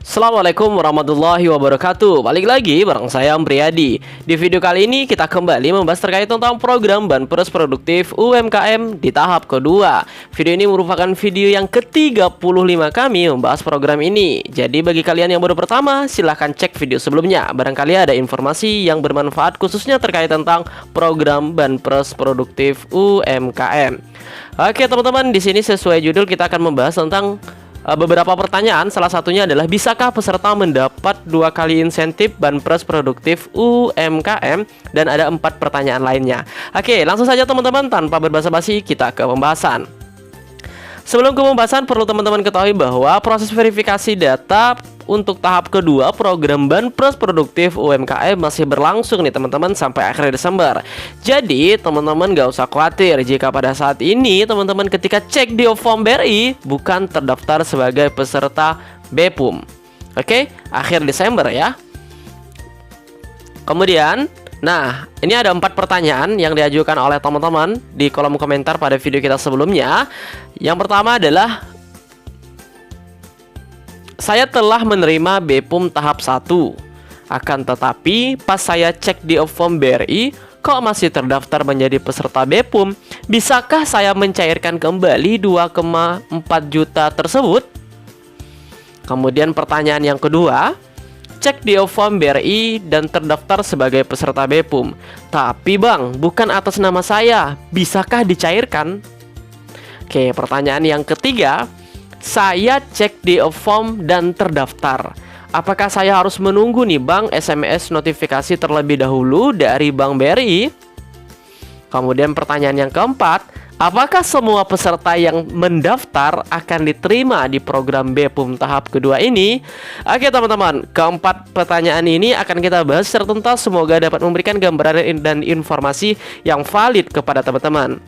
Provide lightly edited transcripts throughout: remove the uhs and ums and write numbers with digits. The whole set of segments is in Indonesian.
Assalamualaikum warahmatullahi wabarakatuh. Balik lagi bareng saya Priyadi. Di video kali ini kita kembali membahas terkait tentang program Banpres Produktif UMKM di tahap kedua. Video ini merupakan video yang ke-35 kami membahas program ini. Jadi bagi kalian yang baru pertama, silahkan cek video sebelumnya. Barangkali ada informasi yang bermanfaat khususnya terkait tentang program Banpres Produktif UMKM. Oke teman-teman, di sini sesuai judul kita akan membahas tentang beberapa pertanyaan. Salah satunya adalah, bisakah peserta mendapat 2 kali insentif Banpres Produktif UMKM? Dan ada 4 pertanyaan lainnya. Oke, langsung saja teman-teman, tanpa berbasa-basi kita ke pembahasan. Sebelum ke pembahasan, perlu teman-teman ketahui bahwa proses verifikasi data untuk tahap kedua program Banpres Produktif UMKM masih berlangsung nih teman-teman sampai akhir Desember. Jadi teman-teman gak usah khawatir jika pada saat ini teman-teman ketika cek di form BRI bukan terdaftar sebagai peserta BPUM. Oke, akhir Desember ya. Kemudian, nah, ini ada 4 pertanyaan yang diajukan oleh teman-teman di kolom komentar pada video kita sebelumnya. Yang pertama adalah, saya telah menerima BPUM tahap 1. Akan tetapi, pas saya cek di form BRI, kok masih terdaftar menjadi peserta BPUM? Bisakah saya mencairkan kembali 2,4 juta tersebut? Kemudian pertanyaan yang kedua, cek di form BRI dan terdaftar sebagai peserta BPUM. Tapi bang, bukan atas nama saya, bisakah dicairkan? Oke, pertanyaan yang ketiga, saya cek di form dan terdaftar. Apakah saya harus menunggu nih bang SMS notifikasi terlebih dahulu dari Bank BRI? Kemudian pertanyaan yang keempat, apakah semua peserta yang mendaftar akan diterima di program BPUM tahap kedua ini? Oke teman-teman, keempat pertanyaan ini akan kita bahas secara tuntas. Semoga dapat memberikan gambaran dan informasi yang valid kepada teman-teman.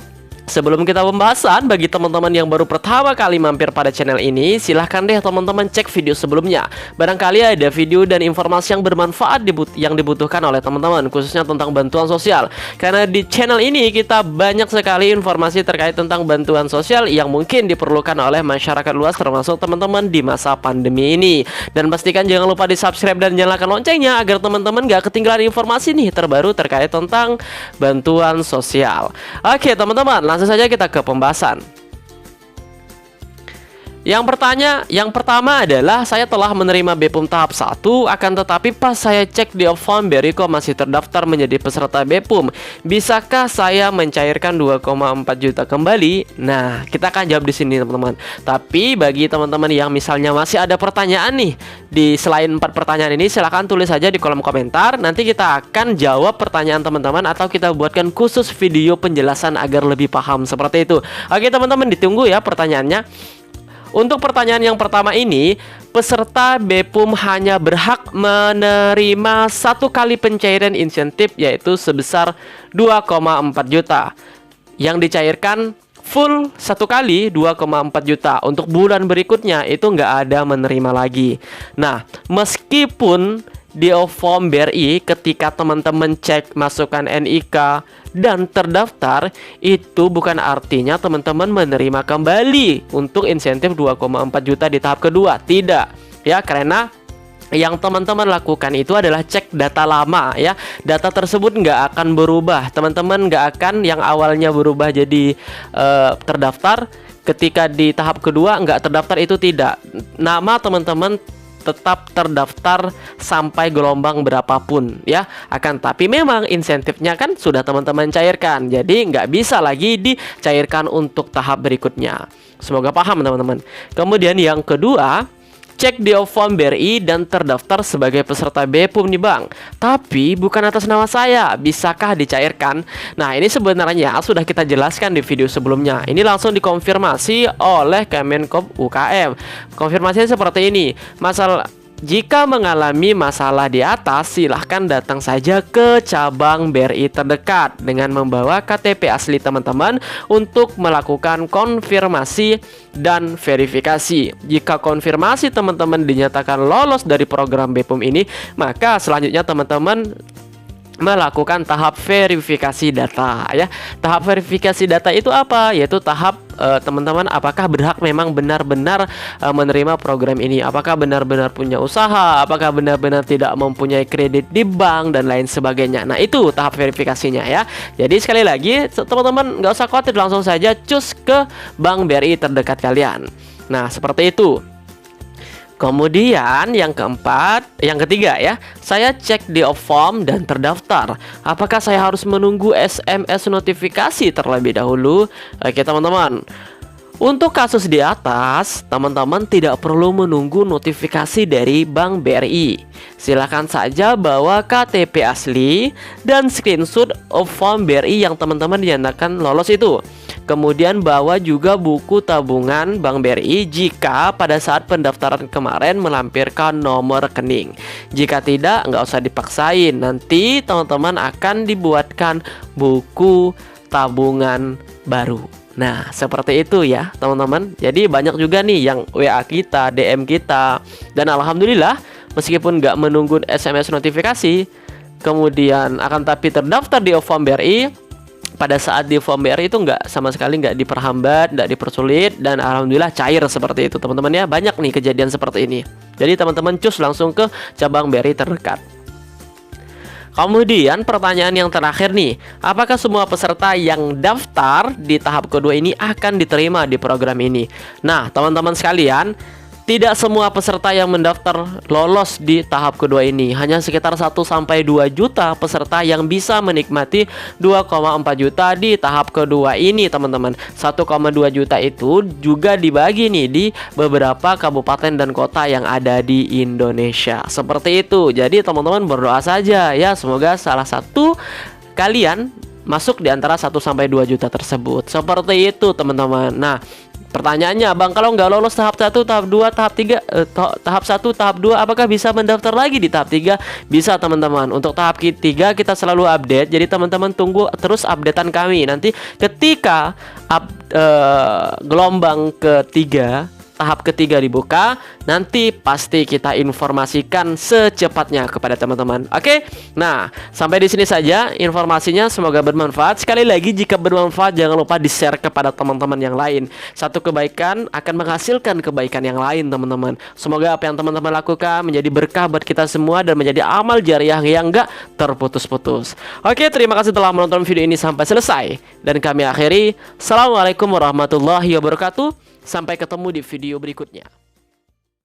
Sebelum kita pembahasan, bagi teman-teman yang baru pertama kali mampir pada channel ini, silahkan deh teman-teman cek video sebelumnya. Barangkali ada video dan informasi yang bermanfaat yang dibutuhkan oleh teman-teman, khususnya tentang bantuan sosial. Karena di channel ini kita banyak sekali informasi terkait tentang bantuan sosial yang mungkin diperlukan oleh masyarakat luas, termasuk teman-teman di masa pandemi ini. Dan pastikan jangan lupa di subscribe dan nyalakan loncengnya agar teman-teman gak ketinggalan informasi nih terbaru terkait tentang bantuan sosial. Oke teman-teman, langsung saja kita ke pembahasan. Yang pertama adalah, saya telah menerima BPUM tahap 1, akan tetapi pas saya cek di form BRI kok masih terdaftar menjadi peserta BPUM. Bisakah saya mencairkan 2,4 juta kembali? Nah, kita akan jawab di sini teman-teman. Tapi bagi teman-teman yang misalnya masih ada pertanyaan nih di selain 4 pertanyaan ini, silahkan tulis saja di kolom komentar. Nanti kita akan jawab pertanyaan teman-teman atau kita buatkan khusus video penjelasan agar lebih paham seperti itu. Oke teman-teman, ditunggu ya pertanyaannya. Untuk pertanyaan yang pertama ini, peserta BPUM hanya berhak menerima 1 kali pencairan insentif, yaitu sebesar 2,4 juta yang dicairkan full 1 kali 2,4 juta. Untuk bulan berikutnya itu nggak ada menerima lagi. Nah, meskipun di form BRI ketika teman-teman cek masukkan NIK dan terdaftar, itu bukan artinya teman-teman menerima kembali untuk insentif 2,4 juta di tahap kedua. Tidak ya, karena yang teman-teman lakukan itu adalah cek data lama ya. Data tersebut nggak akan berubah. Teman-teman nggak akan yang awalnya berubah jadi terdaftar, ketika di tahap kedua nggak terdaftar, itu tidak. Nama teman-teman tetap terdaftar sampai gelombang berapapun ya. Akan tapi memang insentifnya kan sudah teman-teman cairkan, jadi nggak bisa lagi dicairkan untuk tahap berikutnya. Semoga paham teman-teman. Kemudian yang kedua, cek di form BRI dan terdaftar sebagai peserta BPUM nih bang, tapi bukan atas nama saya, bisakah dicairkan? Nah, ini sebenarnya sudah kita jelaskan di video sebelumnya. Ini langsung dikonfirmasi oleh Kemenkominfo UKM. Konfirmasinya seperti ini. Jika mengalami masalah di atas, silahkan datang saja ke cabang BRI terdekat dengan membawa KTP asli teman-teman untuk melakukan konfirmasi dan verifikasi. Jika konfirmasi teman-teman dinyatakan lolos dari program BPUM ini, maka selanjutnya teman-teman melakukan tahap verifikasi data ya. Tahap verifikasi data itu apa? Yaitu tahap teman-teman apakah berhak memang benar-benar menerima program ini, apakah benar-benar punya usaha, apakah benar-benar tidak mempunyai kredit di bank dan lain sebagainya. Nah, itu tahap verifikasinya ya. Jadi sekali lagi teman-teman nggak usah khawatir, langsung saja cus ke Bank BRI terdekat kalian. Nah, seperti itu. Kemudian yang ketiga ya, saya cek di form dan terdaftar. Apakah saya harus menunggu SMS notifikasi terlebih dahulu? Oke teman-teman, untuk kasus di atas, teman-teman tidak perlu menunggu notifikasi dari Bank BRI. Silakan saja bawa KTP asli dan screenshot of form BRI yang teman-teman dinyatakan lolos itu. Kemudian bawa juga buku tabungan Bank BRI jika pada saat pendaftaran kemarin melampirkan nomor rekening. Jika tidak, nggak usah dipaksain. Nanti teman-teman akan dibuatkan buku tabungan baru. Nah, seperti itu ya teman-teman. Jadi banyak juga nih yang WA kita, DM kita. Dan alhamdulillah, meskipun nggak menunggu SMS notifikasi, kemudian akan tapi terdaftar di form BRI, pada saat di form BRI itu sama sekali nggak diperhambat, nggak dipersulit, dan alhamdulillah cair seperti itu teman-teman ya. Banyak nih kejadian seperti ini. Jadi teman-teman cus langsung ke cabang BRI terdekat. Kemudian pertanyaan yang terakhir nih, apakah semua peserta yang daftar di tahap kedua ini akan diterima di program ini? Nah teman-teman sekalian, tidak semua peserta yang mendaftar lolos di tahap kedua ini. Hanya sekitar 1-2 juta peserta yang bisa menikmati 2,4 juta di tahap kedua ini teman-teman. 1,2 juta itu juga dibagi nih di beberapa kabupaten dan kota yang ada di Indonesia. Seperti itu. Jadi teman-teman berdoa saja ya, semoga salah satu kalian masuk di antara 1-2 juta tersebut. Seperti itu teman-teman. Nah, pertanyaannya, Bang, kalau nggak lolos tahap 1, tahap 2, tahap 3, tahap 1, tahap 2, apakah bisa mendaftar lagi di tahap 3? Bisa teman-teman. Untuk tahap 3 kita selalu update. Jadi teman-teman tunggu terus updatean kami. Nanti ketika gelombang ketiga, tahap ketiga dibuka, nanti pasti kita informasikan secepatnya kepada teman-teman. Oke? Nah, sampai di sini saja informasinya, semoga bermanfaat. Sekali lagi, jika bermanfaat jangan lupa di-share kepada teman-teman yang lain. Satu kebaikan akan menghasilkan kebaikan yang lain, teman-teman. Semoga apa yang teman-teman lakukan menjadi berkah buat kita semua dan menjadi amal jariah yang enggak terputus-putus. Oke, terima kasih telah menonton video ini sampai selesai. Dan kami akhiri. Assalamualaikum warahmatullahi wabarakatuh. Sampai ketemu di video berikutnya.